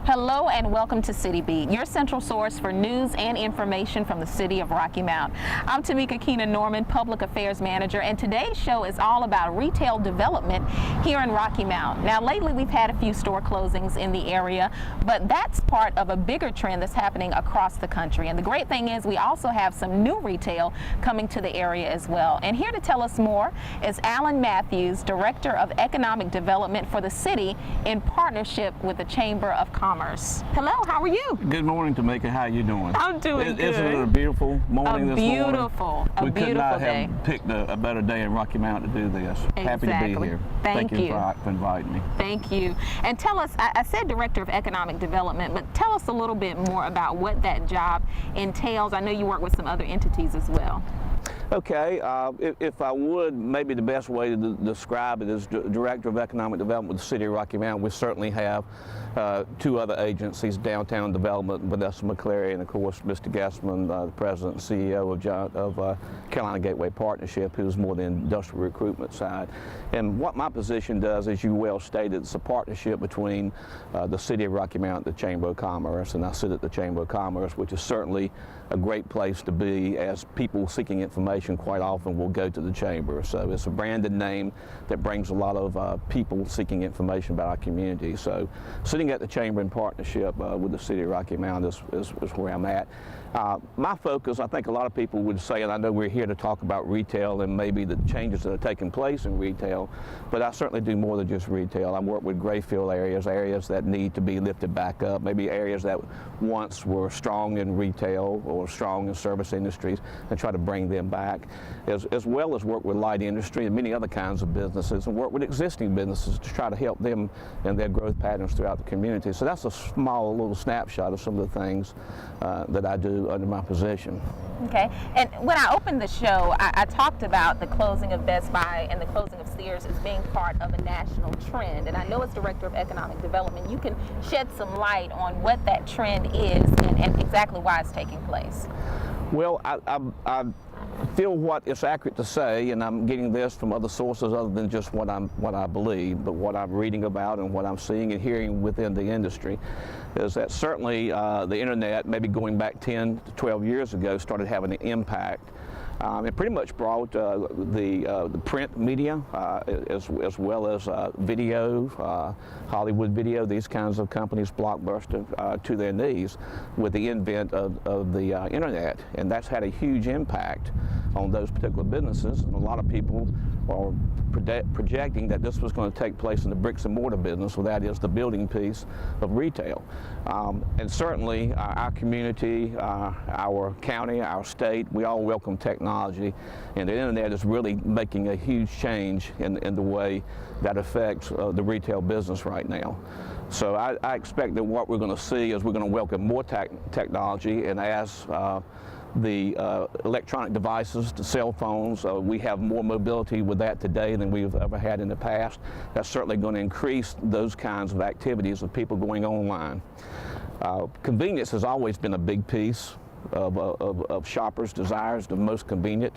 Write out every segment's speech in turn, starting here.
Hello and welcome to City Beat, your central source for news and information from the city of Rocky Mount. I'm Tamika Keenan-Norman, Public Affairs Manager, and today's show is all about retail development here in Rocky Mount. Now, lately we've had a few store closings in the area, but that's part of a bigger trend that's happening across the country. And the great thing is we also have some new retail coming to the area as well. And here to tell us more is BeatAllan Mathews, Director of Economic Development for the city in partnership with the Chamber of Commerce. Hello, how are you? Good morning, Tamika. How are you doing? I'm doing good. Isn't it a beautiful morning this morning? We could not have picked a better day in Rocky Mount to do this. Exactly. Happy to be here. Thank you for inviting me. Thank you. And tell us, I said Director of Economic Development, but tell us a little bit more about what that job entails. I know you work with some other entities as well. Okay, if I would, maybe the best way to describe it is Director of Economic Development with the City of Rocky Mount. We certainly have two other agencies, Downtown Development, Vanessa McCleary, and of course Mr. Guessman, the President and CEO of Carolina Gateway Partnership, who's more the industrial recruitment side. And what my position does, as you well stated, it's a partnership between the City of Rocky Mount and the Chamber of Commerce, and I sit at the Chamber of Commerce, which is certainly a great place to be, as people seeking information quite often will go to the Chamber. So it's a branded name that brings a lot of people seeking information about our community. So sitting at the Chamber in partnership with the City of Rocky Mount is where I'm at. My focus, I think a lot of people would say, and I know we're here to talk about retail and maybe the changes that are taking place in retail, but I certainly do more than just retail. I work with grayfield areas that need to be lifted back up, maybe areas that once were strong in retail or strong in service industries, and try to bring them back, as well as work with light industry and many other kinds of businesses, and work with existing businesses to try to help them in their growth patterns throughout the community. So that's a small little snapshot of some of the things that I do under my position. Okay, and when I opened the show, I talked about the closing of Best Buy and the closing of Sears as being part of a national trend. And I know as Director of Economic Development, you can shed some light on what that trend is and exactly why it's taking place. Well, I feel what it's accurate to say, and I'm getting this from other sources other than just what I believe, but what I'm reading about and what I'm seeing and hearing within the industry, is that certainly the internet, maybe going back 10 to 12 years ago, started having an impact. It pretty much brought the print media as well as video, Hollywood video, these kinds of companies, Blockbuster, to their knees with the advent of the internet. And that's had a huge impact on those particular businesses. And a lot of people are projecting that this was going to take place in the bricks and mortar business, well, that is the building piece of retail. And certainly our community, our county, our state, we all welcome technology, and the internet is really making a huge change in the way that affects the retail business right now. So I expect that what we're going to see is we're going to welcome more technology, and as the electronic devices, the cell phones, we have more mobility with that today than we've ever had in the past. That's certainly going to increase those kinds of activities of people going online. Convenience has always been a big piece of shoppers' desires, the most convenient,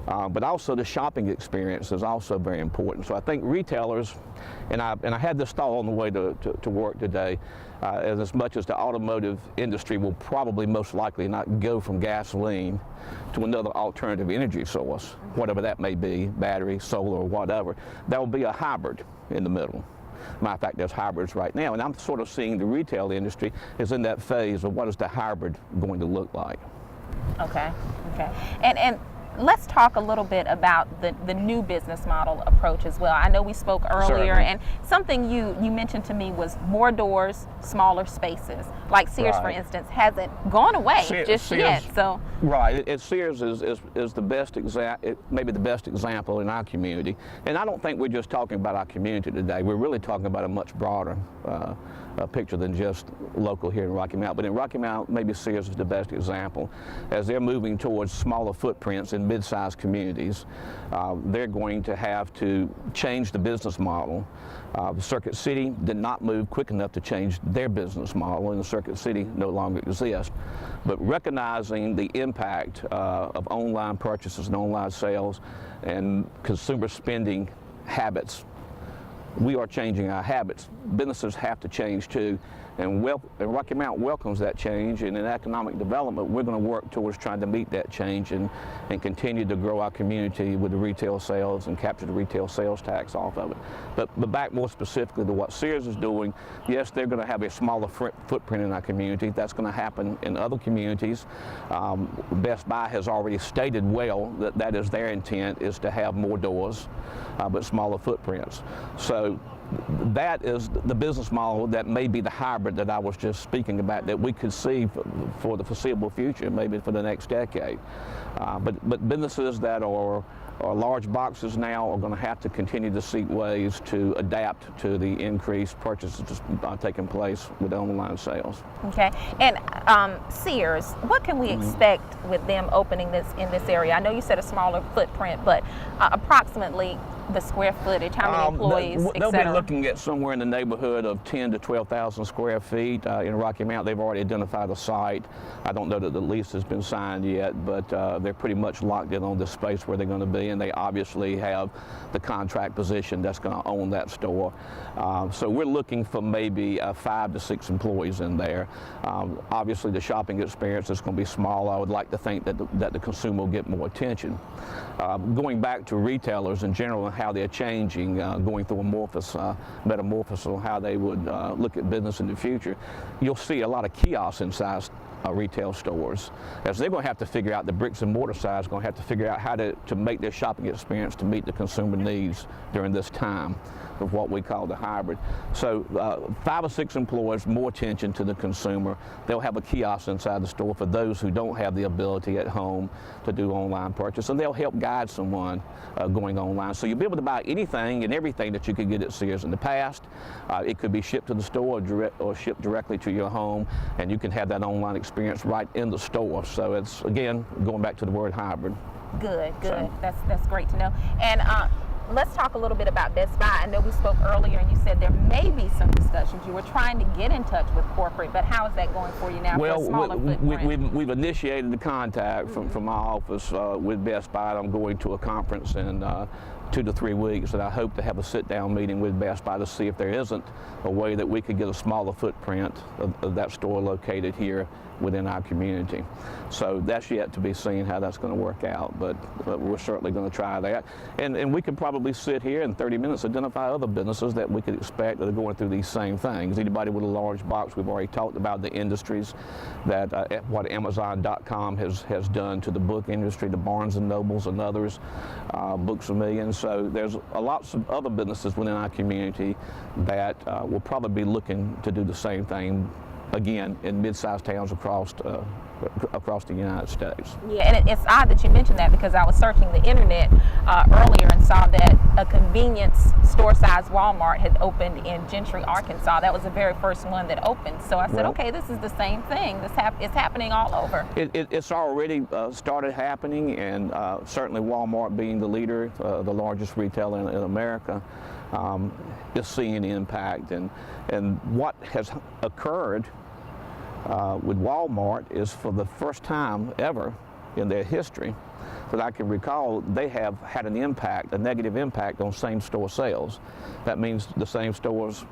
but also the shopping experience is also very important. So I think retailers, and I had this thought on the way to work today, as much as the automotive industry will probably most likely not go from gasoline to another alternative energy source, whatever that may be, battery, solar, or whatever, there will be a hybrid in the middle. Matter of fact, there's hybrids right now, and I'm sort of seeing the retail industry is in that phase of what is the hybrid going to look like. Okay. And let's talk a little bit about the new business model approach as well. I know we spoke earlier, Certainly. And something you mentioned to me was more doors, smaller spaces. Like Sears, Right. for instance, hasn't gone away just yet. So right, Sears is the best maybe the best example in our community. And I don't think we're just talking about our community today. We're really talking about a much broader picture than just local here in Rocky Mount. But in Rocky Mount, maybe Sears is the best example. As they're moving towards smaller footprints in mid-sized communities, they're going to have to change the business model. The Circuit City did not move quick enough to change their business model, and the Circuit City no longer exists. But recognizing the impact of online purchases and online sales and consumer spending habits, we are changing our habits. Businesses have to change too, And Rocky Mount welcomes that change, and in economic development, we're going to work towards trying to meet that change and continue to grow our community with the retail sales and capture the retail sales tax off of it. But back more specifically to what Sears is doing, yes, they're going to have a smaller footprint in our community. That's going to happen in other communities. Best Buy has already stated well that that is their intent, is to have more doors, but smaller footprints. So that is the business model that may be the hybrid that I was just speaking about, that we could see for the foreseeable future, maybe for the next decade. But businesses that are large boxes now are going to have to continue to seek ways to adapt to the increased purchases taking place with online sales. Okay, and Sears, what can we expect with them opening in this area? I know you said a smaller footprint, but approximately the square footage, how many employees, they'll be looking at somewhere in the neighborhood of 10 to 12,000 square feet. In Rocky Mount, they've already identified a site. I don't know that the lease has been signed yet, but they're pretty much locked in on the space where they're going to be, and they obviously have the contract position that's going to own that store. So we're looking for maybe 5 to 6 employees in there. Obviously, the shopping experience is going to be small. I would like to think that the consumer will get more attention. Going back to retailers in general and how they're changing, going through a metamorphosis on how they would look at business in the future, you'll see a lot of kiosks inside retail stores, as they're going to have to figure out, the bricks and mortar side is going to have to figure out how to make their shopping experience to meet the consumer needs during this time of what we call the hybrid. So 5 or 6 employees, more attention to the consumer. They'll have a kiosk inside the store for those who don't have the ability at home to do online purchase, and they'll help guide someone going online. So you'll be able to buy anything and everything that you could get at Sears in the past. It could be shipped to the store or shipped directly to your home, and you can have that online experience right in the store. So it's, again, going back to the word hybrid. Good. So, that's great to know. And let's talk a little bit about Best Buy. I know we spoke earlier and you said there may be some discussions. You were trying to get in touch with corporate, but how is that going for you now? Well, for a smaller footprint? we've initiated the contact from my office with Best Buy. I'm going to a conference in 2 to 3 weeks, and I hope to have a sit-down meeting with Best Buy to see if there isn't a way that we could get a smaller footprint of that store located here within our community. So that's yet to be seen how that's going to work out, but we're certainly going to try that. And we could probably sit here in 30 minutes identify other businesses that we could expect that are going through these same things. Anybody with a large box, we've already talked about the industries that what Amazon.com has done to the book industry, the Barnes and Nobles and others, Books A Million. So there's lots of other businesses within our community that will probably be looking to do the same thing, again, in mid-sized towns across the United States. Yeah, and it's odd that you mentioned that, because I was searching the internet earlier and saw that a convenience store-sized Walmart had opened in Gentry, Arkansas. That was the very first one that opened. So I said, okay, this is the same thing. It's happening all over. It's already started happening, and certainly Walmart, being the leader, the largest retailer in America, is seeing the impact. And what has occurred with Walmart is, for the first time ever in their history that I can recall, they have had an impact, a negative impact on same-store sales. That means the same stores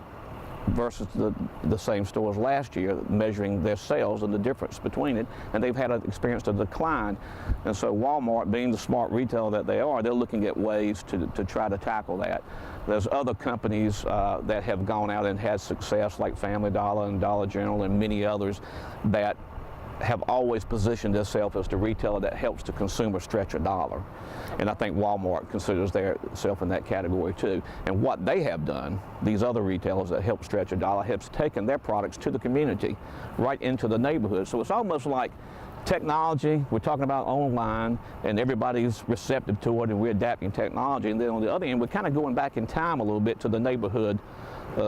versus the same stores last year, measuring their sales and the difference between it, and they've had experienced a decline. And so Walmart, being the smart retailer that they are, they're looking at ways to try to tackle that. There's other companies that have gone out and had success, like Family Dollar and Dollar General and many others, that have always positioned themselves as the retailer that helps the consumer stretch a dollar. And I think Walmart considers themselves in that category too. And what they have done, these other retailers that help stretch a dollar, have taken their products to the community, right into the neighborhood. So it's almost like technology, we're talking about online, and everybody's receptive to it, and we're adapting technology. And then on the other end, we're kind of going back in time a little bit to the neighborhood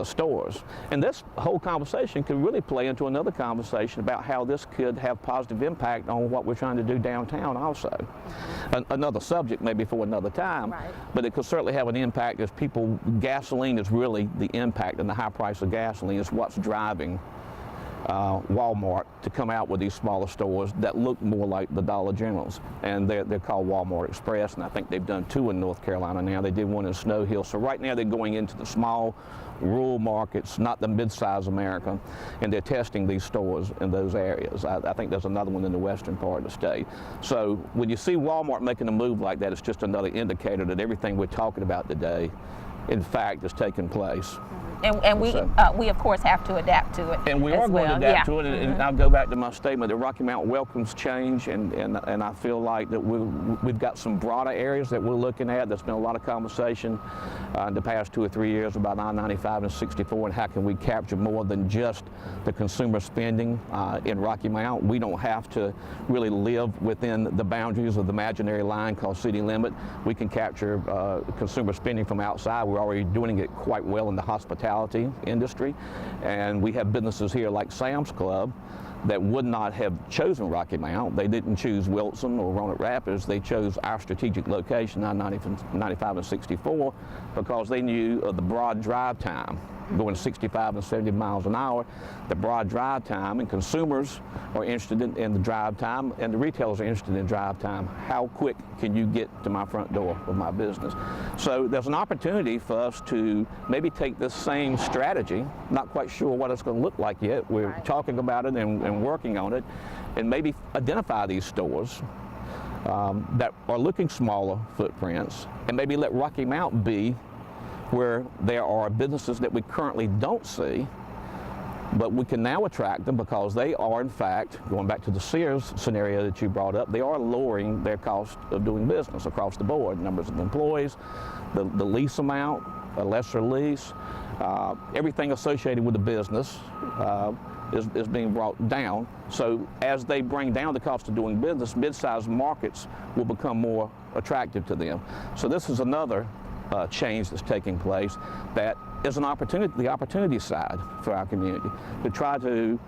stores. And this whole conversation could really play into another conversation about how this could have positive impact on what we're trying to do downtown also. Another subject maybe for another time, right. But it could certainly have an impact as people, gasoline is really the impact, and the high price of gasoline is what's driving Walmart to come out with these smaller stores that look more like the Dollar Generals, and they're called Walmart Express, and I think they've done 2 in North Carolina now. They did 1 in Snow Hill, so right now they're going into the small rural markets, not the mid-size America, and they're testing these stores in those areas. I think there's another one in the western part of the state. So when you see Walmart making a move like that, it's just another indicator that everything we're talking about today, in fact, is taking place. And we of course have to adapt to it. And we are going to adapt to it, and I'll go back to my statement that Rocky Mount welcomes change, and I feel like that we've got some broader areas that we're looking at. There's been a lot of conversation in the past 2 or 3 years about I-95 and 64 and how can we capture more than just the consumer spending in Rocky Mount. We don't have to really live within the boundaries of the imaginary line called city limit. We can capture consumer spending from outside. We're already doing it quite well in the hospitality industry, and we have businesses here like Sam's Club that would not have chosen Rocky Mount. They didn't choose Wilson or Roanoke Rapids. They chose our strategic location, I-95 and 64, because they knew of the broad drive time, going 65 and 70 miles an hour, the broad drive time, and consumers are interested in the drive time, and the retailers are interested in drive time. How quick can you get to my front door of my business? So there's an opportunity for us to maybe take this same strategy, not quite sure what it's going to look like yet. We're talking about it and working on it, and maybe identify these stores that are looking smaller footprints, and maybe let Rocky Mount be where there are businesses that we currently don't see, but we can now attract them because they are, in fact, going back to the Sears scenario that you brought up, they are lowering their cost of doing business across the board. Numbers of employees, the lease amount, a lesser lease, everything associated with the business is being brought down. So as they bring down the cost of doing business, mid-sized markets will become more attractive to them. So this is another change that's taking place that is an opportunity, the opportunity side for our community, to try to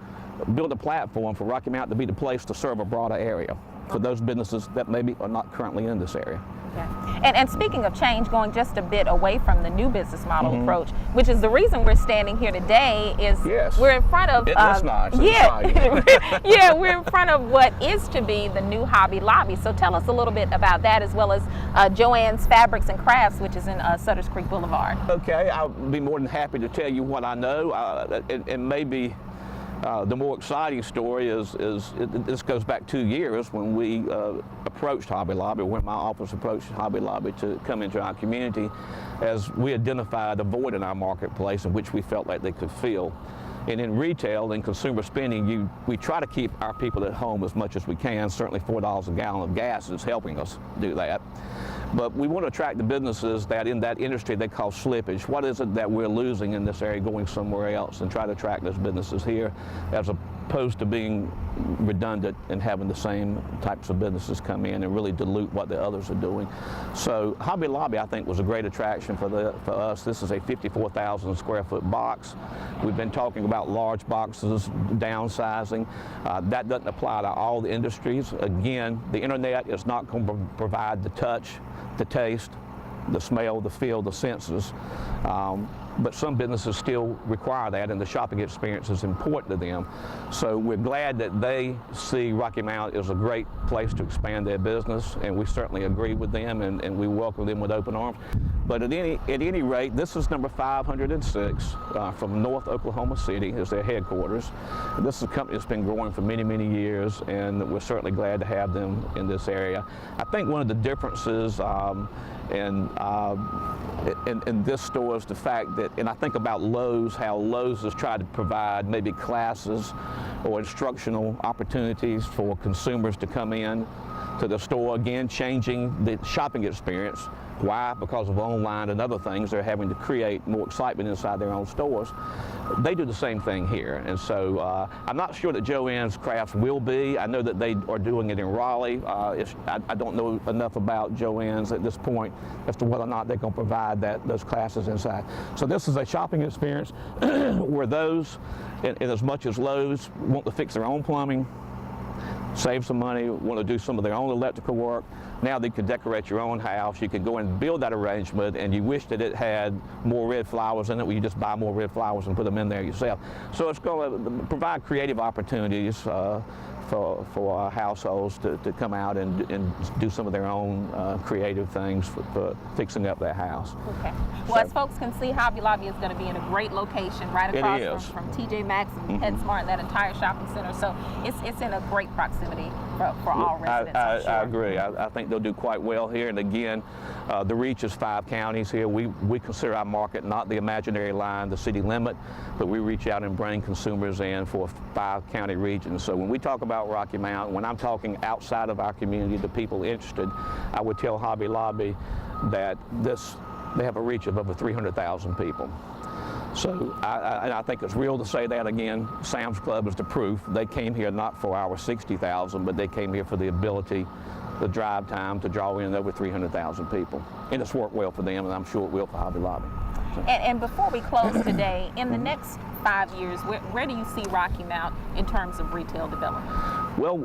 build a platform for Rocky Mount to be the place to serve a broader area for those businesses that maybe are not currently in this area. Okay. And speaking of change, going just a bit away from the new business model approach, which is the reason we're standing here today, is we're in front of that's nice. yeah, we're in front of what is to be the new Hobby Lobby. So tell us a little bit about that, as well as Joann's Fabrics and Crafts, which is in Sutters Creek Boulevard. Okay, I'll be more than happy to tell you what I know, and maybe the more exciting story is this goes back 2 years when we approached Hobby Lobby, when my office approached Hobby Lobby to come into our community, as we identified a void in our marketplace in which we felt like they could fill. And in retail and consumer spending, we try to keep our people at home as much as we can. Certainly $4 a gallon of gas is helping us do that. But we want to attract the businesses that in that industry they call slippage. What is it that we're losing in this area going somewhere else, and try to attract those businesses here, as opposed to being redundant and having the same types of businesses come in and really dilute what the others are doing. So Hobby Lobby, I think, was a great attraction for us. This is a 54,000 square foot box. We've been talking about large boxes, downsizing. That doesn't apply to all the industries. Again, the internet is not going to provide the touch, the taste, the smell, the feel, the senses. But some businesses still require that, and the shopping experience is important to them. So we're glad that they see Rocky Mount as a great place to expand their business, and we certainly agree with them, and we welcome them with open arms. But at any rate, this is number 506 from North Oklahoma City is their headquarters. This is a company that's been growing for many, many years, and we're certainly glad to have them in this area. I think one of the differences in this store is the fact that, and I think about Lowe's, how Lowe's has tried to provide maybe classes or instructional opportunities for consumers to come in to the store, again changing the shopping experience. Why? Because of online and other things, they're having to create more excitement inside their own stores. They do the same thing here, and so I'm not sure that Joann's Crafts will be. I know that they are doing it in Raleigh. I don't know enough about Joann's at this point as to whether or not they're going to provide those classes inside. So this is a shopping experience where those, in as much as Lowe's want to fix their own plumbing, save some money, want to do some of their own electrical work. Now they can decorate your own house. You can go and build that arrangement, and you wish that it had more red flowers in it, well, you just buy more red flowers and put them in there yourself. So it's going to provide creative opportunities for households to come out and do some of their own creative things for fixing up their house. Okay. Well, as folks can see, Hobby Lobby is going to be in a great location right across from TJ Maxx and PetSmart, that entire shopping center. So it's in a great proximity for all residents. I agree. I think they'll do quite well here. And again, the reach is 5 counties here. We consider our market not the imaginary line, the city limit, but we reach out and bring consumers in for a 5-county region. So when we talk about Rocky Mount, when I'm talking outside of our community, the people interested, I would tell Hobby Lobby that they have a reach of over 300,000 people. So I think it's real to say that again. Sam's Club is the proof. They came here not for our 60,000, but they came here for the ability, the drive time to draw in over 300,000 people. And it's worked well for them, and I'm sure it will for Hobby Lobby. So. And before we close today, in the next 5 years, where do you see Rocky Mount in terms of retail development? Well,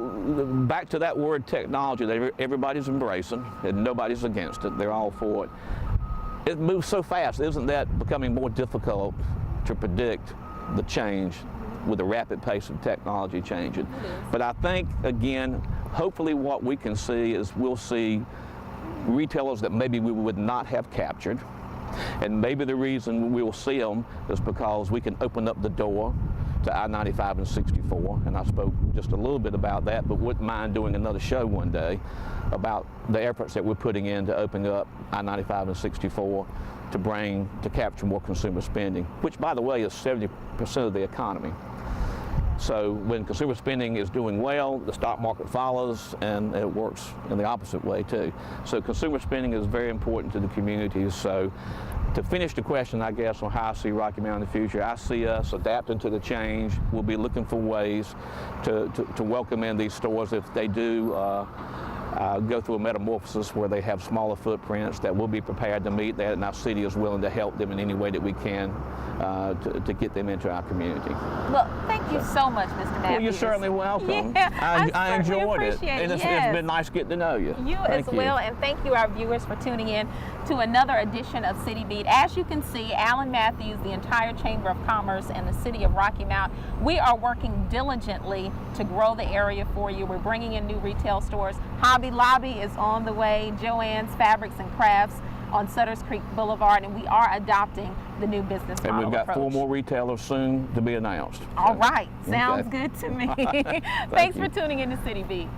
back to that word technology that everybody's embracing, and nobody's against it. They're all for it. It moves so fast. Isn't that becoming more difficult to predict the change with the rapid pace of technology changing? But I think, again, hopefully what we can see is we'll see retailers that maybe we would not have captured. And maybe the reason we will see them is because we can open up the door to I-95 and 64. And I spoke just a little bit about that, but wouldn't mind doing another show one day about the efforts that we're putting in to open up I-95 and 64 to capture more consumer spending, which, by the way, is 70% of the economy. So when consumer spending is doing well, the stock market follows, and it works in the opposite way too. So consumer spending is very important to the communities. So to finish the question, I guess, on how I see Rocky Mount in the future, I see us adapting to the change. We'll be looking for ways to welcome in these stores if they do go through a metamorphosis where they have smaller footprints, that we'll be prepared to meet that, and our city is willing to help them in any way that we can to get them into our community. Well, thank you so much, Mr. Mathews. Well, you're certainly welcome. Yeah, I enjoyed it, and it's been nice getting to know you. Thank you as well, and thank you, our viewers, for tuning in to another edition of City Beat. As you can see, Allan Mathews, the entire Chamber of Commerce, and the city of Rocky Mount, we are working diligently to grow the area for you. We're bringing in new retail stores. Hobby Lobby is on the way, Joann's Fabrics and Crafts on Sutters Creek Boulevard, and we are adopting the new business model approach. And we've got 4 more retailers soon to be announced. All right, sounds good to me. Thanks for tuning in to City Beat.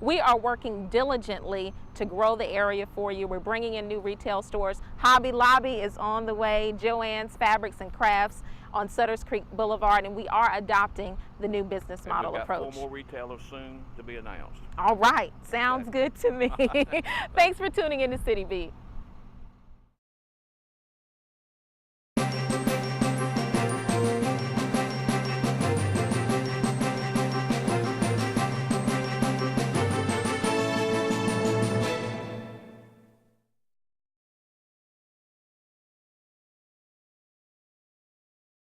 We are working diligently to grow the area for you. We're bringing in new retail stores. Hobby Lobby is on the way, Joann's Fabrics and Crafts on Sutters Creek Boulevard, and we are adopting the new business model approach. We've got 4 more retailers soon to be announced. All right, sounds good to me. Thanks for tuning in to City Beat.